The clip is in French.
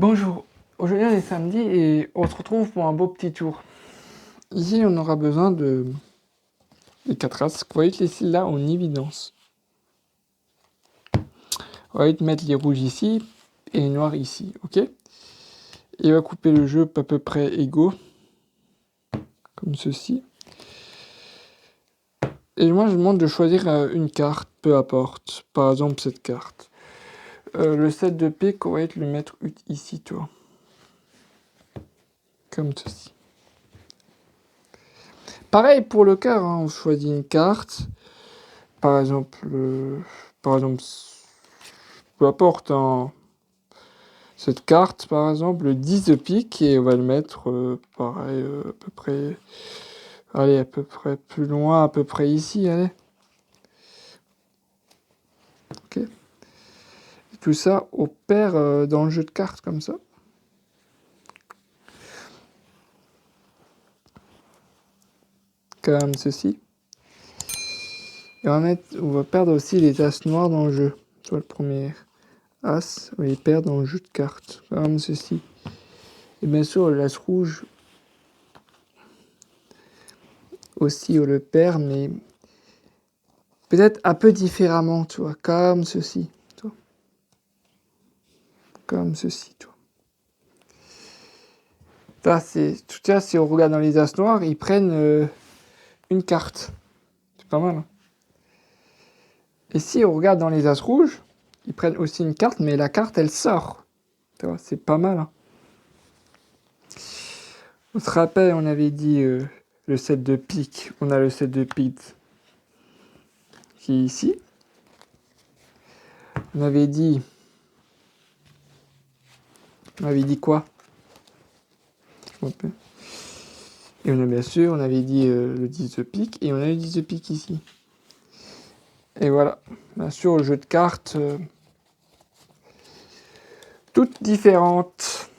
Bonjour, aujourd'hui on est samedi et on se retrouve pour un beau petit tour. Ici on aura besoin des 4 As. Vous voyez que les cils là en évidence. On va te mettre les rouges ici et les noirs ici, ok? Et on va couper le jeu à peu près égaux, comme ceci. Et moi je demande de choisir une carte, peu importe, par exemple cette carte. Le 7 de pique, on va le mettre ici, toi. Comme ceci. Pareil pour le quart, hein, on choisit une carte. Par exemple, peu importe, hein, cette carte, par exemple, le 10 de pique, et on va le mettre, pareil, à peu près, allez, à peu près plus loin, à peu près ici, allez. Ok. Et tout ça, on perd dans le jeu de cartes, comme ça. Comme ceci. Et on va perdre aussi les as noirs dans le jeu. Soit le premier as, on les perd dans le jeu de cartes, comme ceci. Et bien sûr, l'as rouge aussi, on le perd, mais peut-être un peu différemment, tu vois, comme ceci, tu vois. Comme ceci, tu vois. Tout ça, si on regarde dans les as noirs, ils prennent une carte. C'est pas mal. Hein. Et si on regarde dans les as rouges, ils prennent aussi une carte, mais la carte, elle sort. Tu vois, c'est pas mal. Hein. On se rappelle, on avait dit le 7 de pique. On a le 7 de pique qui est ici. On avait dit quoi? Et on a bien sûr, on avait dit le 10 de pique, et on a le 10 de pique ici. Et voilà. Bien sûr, le jeu de cartes, toutes différentes.